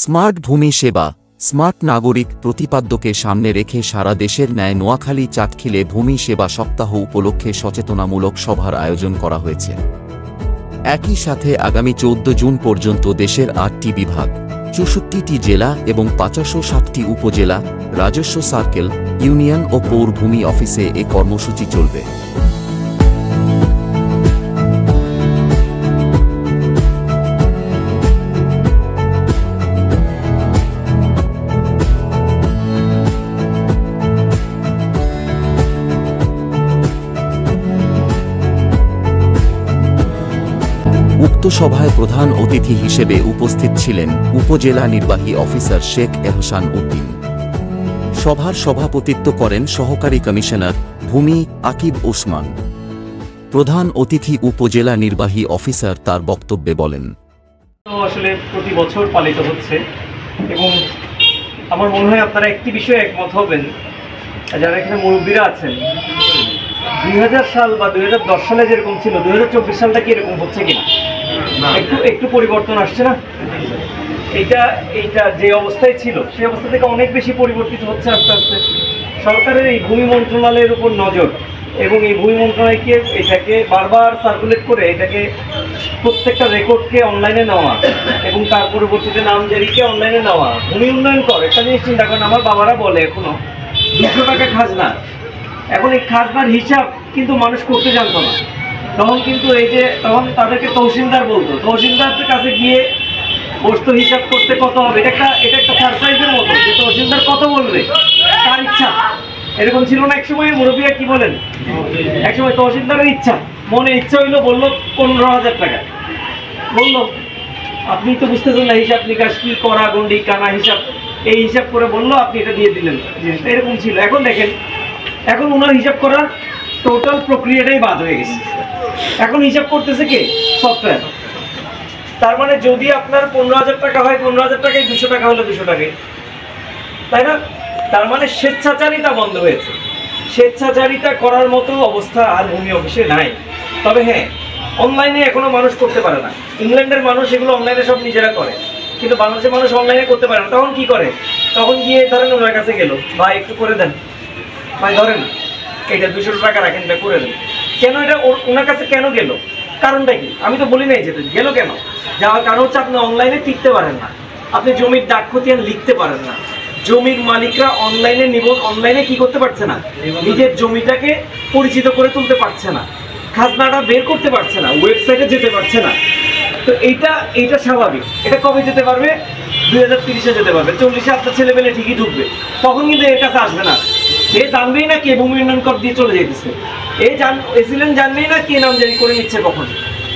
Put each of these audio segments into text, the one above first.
Smart ভূমি সেবা, smart নাগরিক প্রতিপাদ্যকে সামনে রেখে সারা দেশের ন্যায় নোয়াখালী চাটখিলে ভূমি সেবা সপ্তাহ উপলক্ষে সচেতনামূলক সভার আয়োজন করা হয়েছে। একই সাথে আগামী 14 জুন পর্যন্ত দেশের 8টি বিভাগ, 64টি জেলা এবং 507টি উপজেলা, রাজস্ব সার্কেল, ইউনিয়ন ও পৌর ভূমি অফিসে এ কর্মসূচি চলবে। উক্ত সভায় প্রধান অতিথি হিসেবে উপস্থিত ছিলেন উপজেলা নির্বাহী অফিসার শেখ এহসান উদ্দিন। সভার সভাপতিত্ব করেন সহকারী কমিশনার ভূমি আকিব ওসমান। প্রধান অতিথি উপজেলা নির্বাহী অফিসার তার বক্তব্যে বলেন, আসলে প্রতি বছর পালিত হচ্ছে এবং আমার মনে হয় আপনারা একটি বিষয়ে একমত হবেন, যারা এখানে মুরব্বীরা আছেন, 2000 সাল বা 2010 সালে যেরকম ছিল 2024 সালটা কি এরকম হচ্ছে কিনা একটু পরিবর্তন আসছে না? এইটা যে অবস্থায় ছিল সেই অবস্থা থেকে অনেক বেশি পরিবর্তিত হচ্ছে আস্তে আস্তে। সরকারের এই ভূমি মন্ত্রণালয়ের উপর নজর এবং এই ভূমি মন্ত্রণালয়কে এটাকে বারবার সার্কুলেট করে এটাকে প্রত্যেকটা রেকর্ডকে অনলাইনে নেওয়া এবং তার পরবর্তীতে নামজারিকে অনলাইনে নেওয়া, ভূমি উন্নয়ন কর। একটা জিনিস চিন্তা করেন, আমার বাবারা বলে এখনো 200 টাকা খাজনা। এখন এই খাজনার হিসাব কিন্তু মানুষ করতে জানতো না। তখন কিন্তু তখন তাদেরকে তহসিলদার বলতো, তহসিলদারদের কাছে গিয়ে বস্তু হিসাব করতে কত হবে, এটা একটা সারপ্রাইজের মতো যে তহসিলদার কত বলবে তার ইচ্ছা। এরকম ছিল না একসময়? মুরব্বীরা কি বলেন, একসময় তহসিলদারের ইচ্ছা, মনে ইচ্ছা হইলো বললো 15,000 টাকা বললো, আপনি তো বুঝতেছেন না হিসাব নিকাশ কি, করা গন্ডি কানা হিসাব, এই হিসাব করে বললো, আপনি এটা দিয়ে দিলেন। জিনিসটা এরকম ছিল। এখন দেখেন, এখন ওনার হিসাব করার টোটাল প্রক্রিয়াটাই বাদ হয়ে গেছে। এখন হিসাব করতেছে কে? সফটওয়্যার। তার মানে যদি আপনার 15,000 টাকা হয়, 15,000 টাকায় 200 টাকা হলো 200 টাকায়, তাই না? তার মানে স্বেচ্ছাচারিতা বন্ধ হয়েছে। স্বেচ্ছাচারিতা করার মতো অবস্থা আর ভূমি অফিসে নাই। তবে হ্যাঁ, অনলাইনে এখনো মানুষ করতে পারে না। ইংল্যান্ডের মানুষ এগুলো অনলাইনে সব নিজেরা করে, কিন্তু বাংলাদেশের মানুষ অনলাইনে করতে পারে না। তখন কি করে? তখন গিয়ে ধরেন ওনার কাছে গেল, ভাই একটু করে দেন, ভাই ধরেন এটা 200 টাকা রাখেন, এটা করে দেন। কেন এটা ওনার কাছে কেন গেল? কারণটা কি? আমি তো বলি নাই যেতে গেল কেন। যাওয়ার কারণ হচ্ছে আপনি অনলাইনে টিকতে পারেন না, আপনি জমির দাগ খতিয়ান লিখতে পারেন না, জমির মালিকরা অনলাইনে কি করতে পারছে না, নিজের জমিটাকে পরিচিত করে তুলতে পারছে না, খাজনাটা বের করতে পারছে না, ওয়েবসাইটে যেতে পারছে না। তো এইটা স্বাভাবিক। এটা কবে যেতে পারবে? 2030-এ যেতে পারবে। 40-এ আপনার ছেলেমেলে ঠিকই ঢুকবে, তখন কিন্তু এর কাছে আসবে না। এ জানবেই না কে ভূমি উন্নয়ন কর দিয়ে চলে যেতেছে, এসিলেন জানবেই না কে নামজারি করে নিচ্ছে কখন,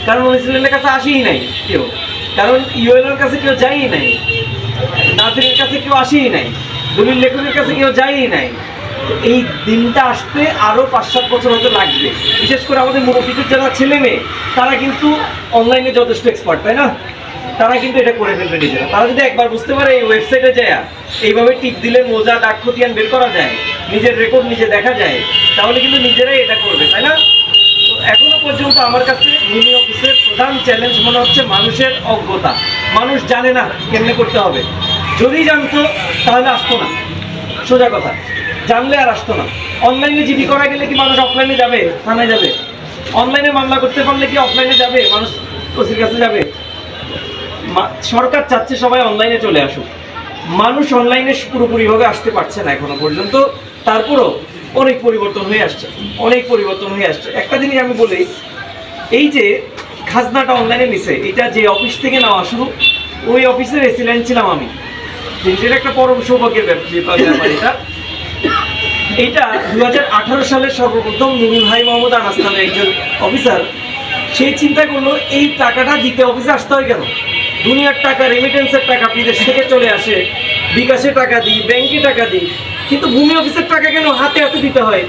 কারণ এসিলেনের কাছে আসেই নাই কেউ, কারণ ইউএলএর কাছে কেউ যায়ই নাই, নাজিরের কাছে কেউ আসেই নাই, দলিল লেখকের কাছে কেউ যায়ই নাই। এই দিনটা আসতে আরও 5-7 বছর হয়তো লাগবে। বিশেষ করে আমাদের মুরব্বীদের যারা ছেলে মেয়ে, তারা কিন্তু অনলাইনে যথেষ্ট এক্সপার্ট, তাই না? তারা কিন্তু এটা করে ফেলবে নিজেরা। তারা যদি একবার বুঝতে পারে এই ওয়েবসাইটে যায় এইভাবে টিপ দিলে মোজা দাগ খতিয়ান বের করা যায়, নিজের রেকর্ড নিজে দেখা যায়, তাহলে কিন্তু নিজেরাই এটা করবে, তাই না? তো এখনো পর্যন্ত আমার কাছে ভূমি অফিসের প্রধান চ্যালেঞ্জ মনে হচ্ছে মানুষের অজ্ঞতা। মানুষ জানে না কেমনে করতে হবে। যদি জানতো তাহলে আসতো না, সোজা কথা। জানলে আর আসতো না। অনলাইনে জিডি করা গেলে কি মানুষ অফলাইনে যাবে? থানায় যাবে? অনলাইনে মামলা করতে পারলে কি অফলাইনে যাবে? মানুষ ওসির কাছে যাবে? সরকার চাচ্ছে সবাই অনলাইনে চলে আসুক, মানুষ অনলাইনে পুরোপুরিভাবে আসতে পারছে না এখনো পর্যন্ত। তারপরও অনেক পরিবর্তন হয়ে আসছে। একটা জিনিস আমি বলি, এই যে খাজনাটা অনলাইনে নিছে, এটা যে অফিস থেকে নেওয়া শুরু, ওই অফিসের রেসিডেন্ট ছিলাম আমি। এটা একটা পরম সৌভাগ্যের ব্যাপার। এইটা 2018 সালের সর্বপ্রথম নুরুল হাই মোহাম্মদ আনাস নামে একজন অফিসার, সেই চিন্তা করলো এই টাকাটা দিতে অফিসে আসতে হয় কেন? দুনিয়ার টাকা, রেমিটেন্সের টাকা বিদেশ থেকে চলে আসে, বিকাশে টাকা দিই, ব্যাংকে টাকা দিই, কিন্তু ভূমি অফিসের টাকা কেন হাতে হাতে দিতে হয়?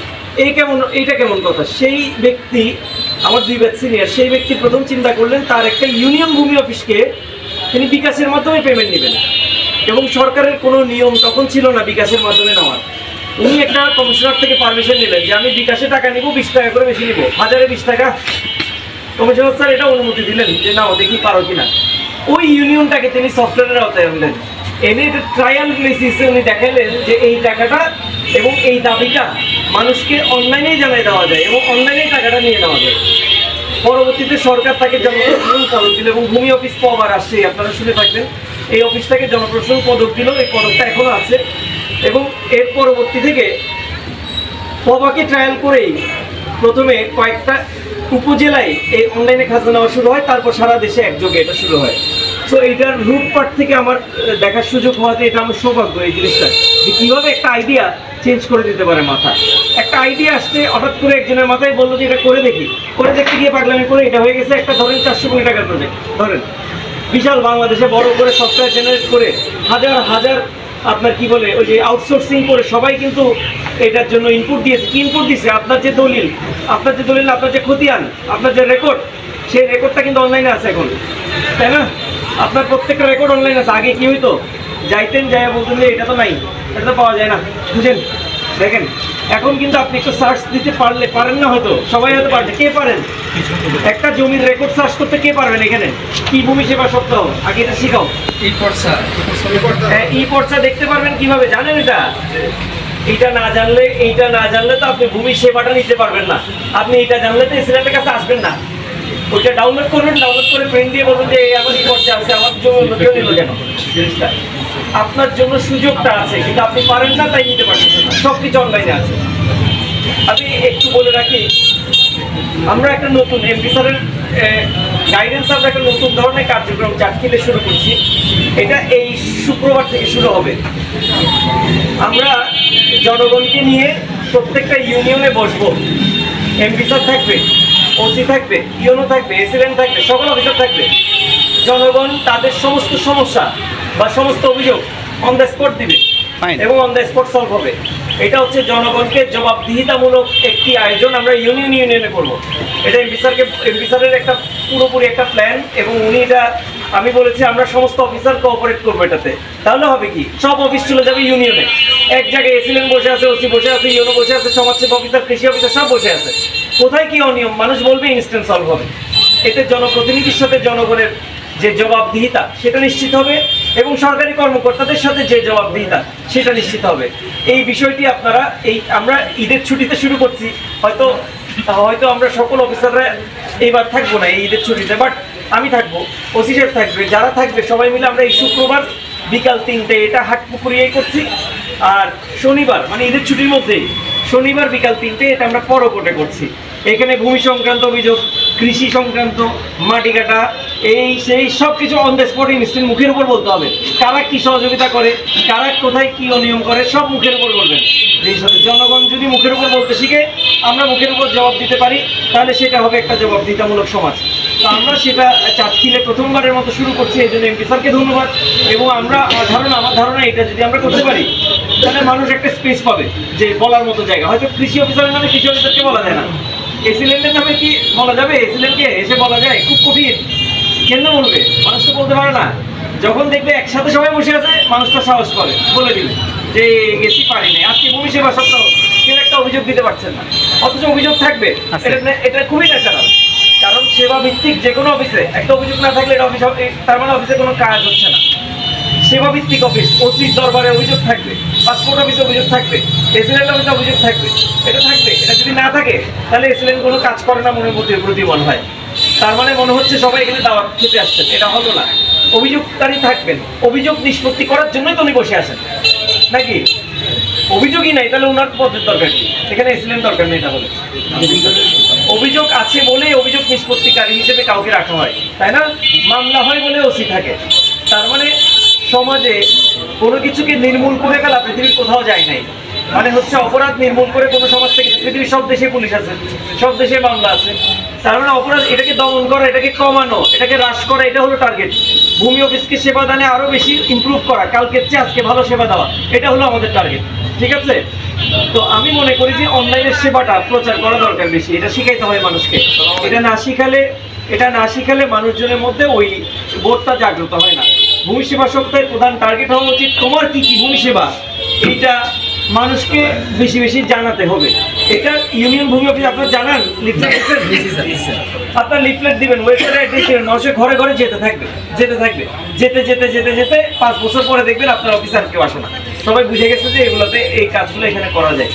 এইটা কেমন কথা? সেই ব্যক্তি, আমার 2 ব্যাচ সিনিয়র, সেই ব্যক্তি প্রথম চিন্তা করলেন তার একটা ইউনিয়ন ভূমি অফিসকে তিনি বিকাশের মাধ্যমে পেমেন্ট নেবেন, এবং সরকারের কোনো নিয়ম তখন ছিল না বিকাশের মাধ্যমে নেওয়ার। উনি একটা কমিশনার থেকে পারমিশন নিলেন যে আমি বিকাশে টাকা নিব, 20 টাকা করে বেশি নিব, 1000-এ 20 টাকা। কমিশনার স্যার এটা অনুমতি দিলেন যে নাও দেখি পারো কিনা। ওই ইউনিয়নটাকে তিনি সফটওয়্যারের আওতায় আনলেন। এনে এটা ট্রায়াল বেসিসে উনি দেখালেন যে এই টাকাটা এবং এই দাবিটা মানুষকে অনলাইনেই জানিয়ে দেওয়া যায় এবং অনলাইনেই টাকাটা নিয়ে নেওয়া যায়। পরবর্তীতে সরকার তাকে জনপ্রশাসন পদক দিল এবং ভূমি অফিস পবার আসছে, আপনারা শুনে থাকবেন। এই অফিসটাকে জনপ্রশাসন পদক দিল, এই পদকটা এখনো আছে। এবং এর পরবর্তী থেকে পবাকে ট্রায়াল করেই প্রথমে কয়েকটা উপজেলায় এই অনলাইনে খাজনা নেওয়া শুরু হয়, তারপর সারা দেশে একযোগে এটা শুরু হয়। সো এইটার রুটপাট থেকে আমার দেখার সুযোগ হওয়াতে এটা আমার সৌভাগ্য এই জিনিসটা, যে কীভাবে একটা আইডিয়া চেঞ্জ করে দিতে পারে মাথা। একটা আইডিয়া আসতে হঠাৎ করে একজনের মাথায় বললো যে এটা করে দেখি, করে দেখতে গিয়ে পাগলামি করে এটা হয়ে গেছে একটা ধরেন 400 কোটি টাকার প্রজেক্ট। ধরেন বিশাল বাংলাদেশে বড় করে সফটওয়্যার জেনারেট করে হাজার হাজার আপনার কি বলে ওই যে আউটসোর্সিং করে সবাই কিন্তু এটার জন্য ইনপুট দিয়েছে। কি ইনপুট দিয়েছে? আপনার যে দলিল, আপনার যে খতিয়ান, আপনার যে রেকর্ড, সেই রেকর্ডটা কিন্তু অনলাইনে আছে এখন, তাই না? আপনার প্রত্যেকটা রেকর্ড অনলাইন আছে। আগে কি হইতো, যাইতেন যাই বলতেন যে এটা তো নাই, এটা তো পাওয়া যায় না, বুঝেন? দেখেন এখন কিন্তু আপনি একটু সার্চ দিতে পারেন না, হয়তো সবাই হয়তো পারছে। কে পারেন? একটা জমির রেকর্ড সার্চ করতে কে পারবেন এখানে? কি ভূমি সেবা সপ্তাহ, আগে এটা শিখাও। ই পর্চা দেখতে পারবেন কিভাবে জানেন? এইটা না জানলে তো আপনি ভূমি সেবাটা নিতে পারবেন না। আপনি এটা জানলে তো এসিলেন্টের কাছে আসবেন না। ওইটা ডাউনলোড করবেন, ডাউনলোড করে প্রিন্ট দিয়ে বলবেন যে আমার ই পর্চা আছে, আমার জমি অন্য কেউ নিল কেন? জিনিসটা আপনার জন্য সুযোগটা আছে, কিন্তু আপনি পারেন না, তাই নিতে পারছেন না। সব কিছু অনলাইনে আছে। আমি একটু বলে রাখি, আমরা একটা নতুন এমপি স্যারের গাইডেন্স, আমরা একটা নতুন ধরনের কার্যক্রম চাটখিলে শুরু করছি। এটা এই শুক্রবার থেকে শুরু হবে। আমরা জনগণকে নিয়ে প্রত্যেকটা ইউনিয়নে বসবো। এমপি স্যার থাকবে, ওসি থাকবে, ইউনো থাকবে, এসিলেন্ট থাকবে, সকল অফিসার থাকবে। জনগণ তাদের সমস্ত সমস্যা বা সমস্ত অভিযোগ অন দ্য স্পট দিবে এবং অন দ্য স্পট সলভ হবে। এটা হচ্ছে জনগণকে জবাবদিহিতামূলক একটি আয়োজন আমরা ইউনিয়নে করবো। এটা এমপি স্যারের একটা পুরোপুরি একটা প্ল্যান, এবং উনি এটা, আমি বলেছি আমরা সমস্ত অফিসার কোঅপারেট করবো এটাতে। তাহলে হবে কি, সব অফিস চলে যাবে ইউনিয়নে। এক জায়গায় এসিলেন্ট বসে আছে, ওসি বসে আছে, ইউনো বসে আছে, সমাজসেবা অফিসার, কৃষি অফিসার সব বসে আছে। কোথায় কি অনিয়ম মানুষ বলবে, ইনস্ট্যান্ট সলভ হবে। এতে জনপ্রতিনিধির সাথে জনগণের যে জবাবদিহিতা সেটা নিশ্চিত হবে, এবং সরকারি কর্মকর্তাদের সাথে যে জবাবদিহিতা সেটা নিশ্চিত হবে। এই বিষয়টি আপনারা আমরা ঈদের ছুটিতে শুরু করছি। হয়তো আমরা সকল অফিসাররা এইবার থাকবো না এই ঈদের ছুটিতে, বাট আমি থাকবো, ওসি সাহেব থাকবে, যারা থাকবে সবাই মিলে আমরা এই শুক্রবার বিকাল 3টে এটা হাটপুকুরিয়াই করছি। আর শনিবার মানে ঈদের ছুটির মধ্যেই শনিবার বিকাল 3টে এটা আমরা পরকোটে করছি। এখানে ভূমি সংক্রান্ত অভিযোগ, কৃষি সংক্রান্ত, মাটি কাটা, সেই সব কিছু অন দ্য স্পট ইনস্ট্যান্ট মুখের উপর বলতে হবে। কারা কি সহযোগিতা করে, কারা কোথায় কি অনিয়ম করে, সব মুখের উপর বলবেন। যেই সাথে জনগণ যদি মুখের উপর বলতে শিখে, আমরা মুখের উপর জবাব দিতে পারি, তাহলে সেটা হবে একটা জবাবদিহিতামূলক সমাজ। তো আমরা সেটা চাটখিলে প্রথমবারের মতো শুরু করছি, এই জন্য এমপি স্যারকে ধন্যবাদ। এবং আমার ধারণা এটা যদি আমরা করতে পারি, তাহলে মানুষ একটা স্পেস পাবে যে বলার মতো জায়গা। হয়তো কৃষি অফিসারের নামে কৃষি অফিসারকে বলা যায় না, এসিলেন্টের নামে কি বলা যাবে? এসিলেন্টকে এসে বলা যায়? খুব কঠিন। কেন বলবে? মানুষ তো বলতে পারে না। যখন দেখবে একসাথে সবাই বসে আছে, মানুষটা সাহস পাবে, বলে দিবে যে গেছি, পারি নাই। আজকে ভূমি সেবা সপ্তাহ, কেউ একটা অভিযোগ দিতে পারছেন না, অথচ অভিযোগ থাকবে। এটা খুবই ন্যাচারাল, কারণ সেবা ভিত্তিক যে কোনো অফিসে একটা অভিযোগ না থাকলে এটা অফিস, তার মানে অফিসে কোনো কাজ হচ্ছে না। সেবা ভিত্তিক অফিস, ওসির দরবারে অভিযোগ থাকবে, পাসপোর্ট অফিসে অভিযোগ থাকবে, এসিলেন্ট অফিসে অভিযোগ থাকবে। এটা থাকবে। এটা যদি না থাকে, তাহলে এসিলেন্ট কোনো কাজ করে না মনের মধ্যে প্রতিমন হয়। তার মানে মনে হচ্ছে সবাই এখানে দাওয়াত খেতে আসছেন, এটা হলো না। অভিযোগকারী থাকবেন, অভিযোগ নিষ্পত্তি করার জন্যই তো উনি বসে আছেন, নাকি? অভিযোগই নাই, তাহলে ওনার পদের দরকার কি? এখানে এসিলেন্ট দরকার নেই। তাহলে অভিযোগ আছে বলেই অভিযোগ নিষ্পত্তিকারী হিসেবে কাউকে রাখা হয়, তাই না? মামলা হয় বলে ওসি থাকে। তার মানে সমাজে কোনো কিছুকে নির্মূল করে ফেলা পৃথিবীর কোথাও যায় নাই। মানে হচ্ছে অপরাধ নির্মূল করে কোনো সমাজ থেকে, পৃথিবীর সব দেশে পুলিশ আছে, সব দেশে মামলা আছে। তার মানে অপরাধ, এটাকে দমন করা, এটাকে কমানো, এটাকে হ্রাস করা, এটা হলো টার্গেট। ভূমি অফিসকে সেবা দানে আরো বেশি ইমপ্রুভ করা, কালকের চেয়ে আজকে ভালো সেবা দেওয়া, এটা হলো আমাদের টার্গেট। ঠিক আছে? তো আমি মনে করি যে অনলাইনের সেবাটা প্রচার করা দরকার বেশি। এটা শিখাইতে হয় মানুষকে। এটা না শিখালে মানুষজনের মধ্যে ওই বোধটা জাগ্রত হয় না। ভূমি সেবা সপ্তাহের প্রধান টার্গেট হওয়া উচিত তোমার কি কি ভূমি সেবা, এইটা মানুষকে বেশি বেশি জানাতে হবে। এটা ইউনিয়ন ভূমি অফিস, আপনার জানান লিফলেট দিচ্ছেন? আপনার লিফলেট দিবেন, ওয়েবসাইটে দিবেন, মানুষের ঘরে ঘরে যেতে থাকবে, যেতে 5 বছর পরে দেখবেন আপনার অফিসে আর কেউ আসে না। সবাই বুঝে গেছে যে এগুলোতে এই কাজগুলো এখানে করা যায়।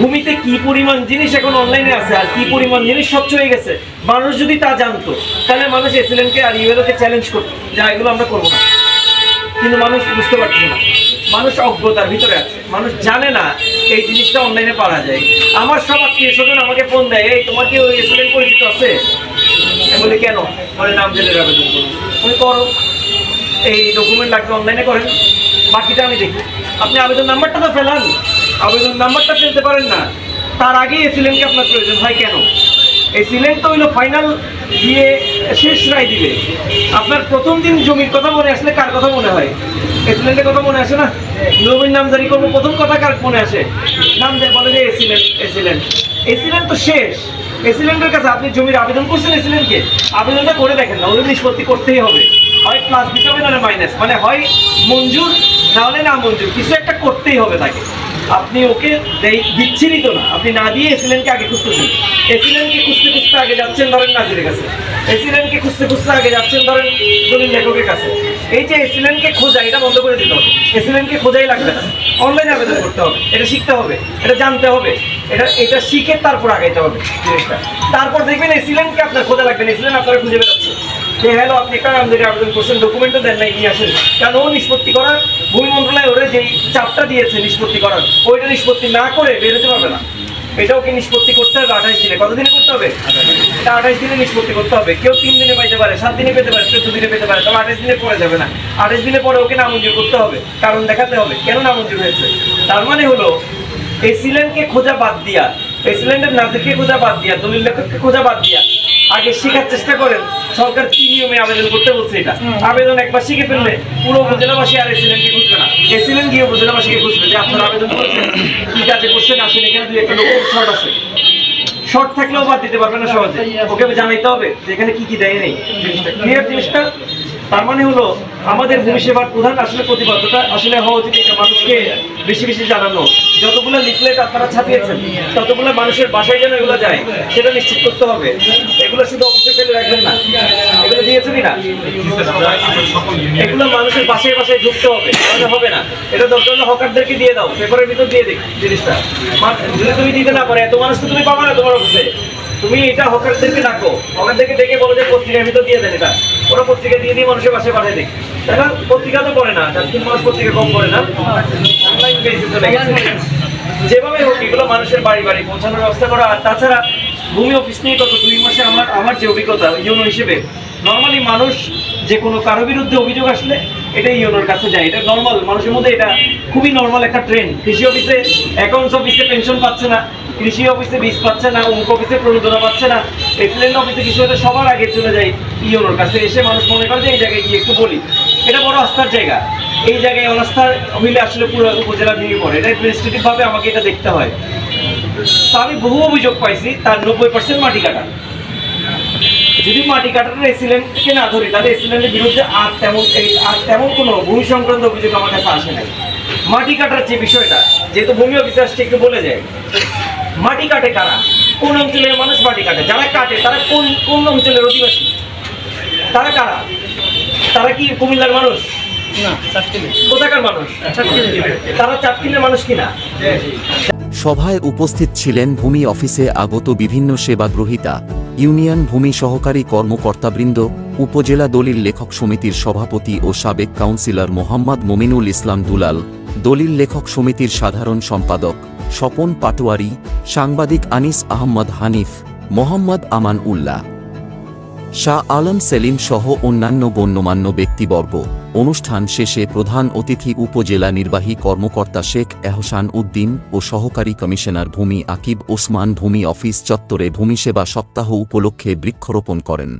ভূমিতে কি পরিমাণ জিনিস এখন অনলাইনে আছে আর কি পরিমাণ জিনিস স্বচ্ছ হয়ে গেছে, মানুষ যদি তা জানতো তাহলে মানুষ এসএলএনকে আর ইউএলওকে চ্যালেঞ্জ করতো যে এগুলো আমরা করবো না। কিন্তু মানুষ বুঝতে পারছে না, মানুষ অজ্ঞতার ভিতরে আছে, মানুষ জানে না এই জিনিসটা অনলাইনে পাওয়া যায়। আমার সব আত্মীয়-স্বজন আমাকে ফোন দেয়, এই তোমার কি ওই এসএলএন পরিচিত আছে? আমি বলি কেন? বলে নাম জেলে আবেদন করো। আমি করো, এই ডকুমেন্ট লাগবে অনলাইনে করেন, বাকিটা আমি দেখি। আপনি আবেদন নাম্বারটা তো ফেলান, আবেদন নাম্বারটা ফেলতে পারেন না, তার আগেই এসএলএনকে আপনার প্রয়োজন হয় কেন? এসএলএন তো হইলো ফাইনাল দিয়ে শেষ রায় দিবে। আপনার প্রথম দিন জমির কথা মনে আসলে কার কথা মনে হয়? এসএলএনের কথা মনে আসে না? জমির নাম জারি করবো, প্রথম কথা কার মনে আসে? নাম যায়, বলে যে এসএলএন তো শেষ। এসএলএনের কাছে আপনি জমির আবেদন করছেন, এসএলএনকে আবেদনটা করে দেখেন না, ওদের নিষ্পত্তি করতেই হবে, হয় প্লাস দিতে হবে নাহলে মাইনাস, মানে হয় মঞ্জুর নাহলে না মঞ্জুর, কিছু একটা করতেই হবে তাকে। আপনি ওকে দিচ্ছেনই তো না, আপনি না দিয়ে এসএলএনকে আগে খুঁজতেছেন, এসএলএনকে খুঁজতে খুঁজতে আগে যাচ্ছেন ধরেন নাজিরের কাছে, এসএলএনকে খুঁজতে খুঁজতে আগে যাচ্ছেন ধরেন দলিল লেখকের কাছে। এই যে এসএলএনকে খোঁজা, এটা বন্ধ করে দিতে হবে। এসএলএনকে খোঁজাই লাগবে না, অনলাইনে আবেদন করতে হবে, এটা শিখতে হবে, এটা জানতে হবে, এটা শিখে তারপর আগাইতে হবে জিনিসটা। তারপর দেখবেন এসএলএনকে আপনার খোঁজা লাগবে না, এসএলএন আপনারা খুঁজে বেরোচ্ছে যে হ্যালো আপনি একটা নাম ধরে আবেদন করছেন, ডকুমেন্টও দেন নাই, নিয়ে আসেন। কারণ ও নিষ্পত্তি করার, ভূমি মন্ত্রণালয় ওরা যেই চাপটা দিয়েছে নিষ্পত্তি করার, ওইটা নিষ্পত্তি না করে বেরোতে পারবে না। এটাও কি নিষ্পত্তি করতে হবে 28 দিনে। কতদিনে করতে হবে? এটা 28 দিনে নিষ্পত্তি করতে হবে। কেউ 3 দিনে পাইতে পারে, 7 দিনে পেতে পারে, 14 দিনে পেতে পারে, তবে 28 দিনে পরে যাবে না। 28 দিনে পরে ওকে নামঞ্জুর করতে হবে, কারণ দেখাতে হবে কেন নামঞ্জুর হয়েছে। তার মানে হলো এসএলএনকে খোঁজা বাদ দিয়া, এসএলএনের নাজিরকে খোঁজা বাদ দিয়া, দলিল লেখককে খোঁজা বাদ দিয়া আগে শেখার চেষ্টা করেন সরকার কি নিয়মে আবেদন করতে বলছে। এটা আবেদন একবার শিখে ফেললে পুরো উপজেলাবাসী আর এসএলএনকে খুঁজবে না, এসএলএন গিয়ে উপজেলাবাসীকে খুঁজবে যে আপনারা আবেদন করছেন, কি কাজে করছেন, আসেন এখানে 2-1টা ডকুমেন্ট শর্ট আছে। শর্ট থাকলেও বাদ দিতে পারবে না সহজে, ওকে জানাইতে হবে যে এখানে কি কি দেয় নেই, ক্লিয়ার জিনিসটা। তার মানে হলো আমাদের ভূমি সেবার প্রধান আসলে প্রতিবদ্ধতা আসলে হওয়া উচিত এটা মানুষকে বেশি বেশি জানানো। যতগুলো লিফলেট আপনারা ছাপিয়েছেন ততগুলো মানুষের বাসায় যেন এগুলো যায় সেটা নিশ্চিত করতে হবে। এগুলো শুধু অফিসে ফেলে রাখবেন না, এগুলো দিয়েছেনই না, এগুলো মানুষের বাসায় বাসায় ঢুকতে হবে, তাহলে হবে না। এটা দরকার হলে হকারদেরকে দিয়ে দাও, পেপারের ভিতর দিয়ে দিক জিনিসটা। যদি তুমি দিতে না পারে এত মানুষ তো তুমি পাবা না তোমার অফিসে, তুমি এটা হকারদেরকে ডাকো, হকারদেরকে ডেকে বলো যে পত্রিকার ভিতর দিয়ে দেন, এটা ওরা পত্রিকা দিয়ে দিয়ে মানুষের বাসায় পাঠিয়ে দিক। তারা পত্রিকা তো পড়ে না, 4-3 মাস পত্রিকা কম পড়ে না, অনলাইন বেসিস চলে গেছে। যেভাবে হোক এগুলো মানুষের বাড়ি বাড়ি পৌঁছানোর ব্যবস্থা করা। আর তাছাড়া ভূমি অফিস নিয়ে গত 2 মাসে আমার যে অভিজ্ঞতা ইউনো হিসেবে, নর্মালি মানুষ যে কোনো কারো বিরুদ্ধে অভিযোগ আসলে এটা ইউনোর কাছে যায়, এটা নর্মাল মানুষের মধ্যে, এটা খুবই নর্মাল একটা ট্রেন্ড। কৃষি অফিসে, অ্যাকাউন্টস অফিসে পেনশন পাচ্ছে না, কৃষি অফিসে বীজ পাচ্ছে না, অঙ্ক অফিসে প্রণোদনা পাচ্ছে না, এক্সিলেন্ট অফিসে কিছু হলে সবার আগে চলে যায় ইউনোর কাছে। এসে মানুষ মনে করে যে এই জায়গায় গিয়ে একটু বলি, এটা বড় আস্থার জায়গা। এই জায়গায় অনাস্থা হইলে আসলে পুরো উপজেলা ভেঙে পড়ে, এটা অ্যাডমিনিস্ট্রেটিভ ভাবে আমাকে এটা দেখতে হয়। তো আমি বহু অভিযোগ পাইছি, তার 90% মাটি কাটা। যদি মাটি কাটার এসিলেন্টকে না ধরি তাহলে এসিলেন্টের বিরুদ্ধে আর তেমন কোনো ভূমি সংক্রান্ত অভিযোগ আমার কাছে আসে নাই। মাটি কাটার যে বিষয়টা, যেহেতু ভূমি অফিসে আসছে একটু বলে যায়, মাটি কাটে কারা, কোন অঞ্চলের মানুষ মাটি কাটে, যারা কাটে তারা কোন অঞ্চলের অধিবাসী, তারা কারা, তারা কি কুমিল্লার মানুষ না, কোথাকার মানুষ, তারা চাটখিলের মানুষ কিনা। সভায় উপস্থিত ছিলেন ভূমি অফিসে আগত বিভিন্ন সেবাগ্রহীতা, ইউনিয়ন ভূমি সহকারী কর্মকর্তাবৃন্দ, উপজেলা দলিল লেখক সমিতির সভাপতি ও সাবেক কাউন্সিলর মোহাম্মদ মমিনুল ইসলাম দুলাল, দলিল লেখক সমিতির সাধারণ সম্পাদক স্বপন পাটোয়ারি, সাংবাদিক আনিস আহমদ হানিফ, মোহাম্মদ আমান উল্লাহ, শাহ আলম সেলিম সহ অন্যান্য গণ্যমান্য ব্যক্তিবর্গ। অনুষ্ঠান শেষে প্রধান অতিথি উপজেলা নির্বাহী কর্মকর্তা শেখ এহসান উদ্দিন ও সহকারী কমিশনার ভূমি আকিব ওসমান ভূমি অফিস চত্বরে ভূমি সেবা সপ্তাহ উপলক্ষে বৃক্ষরোপণ করেন।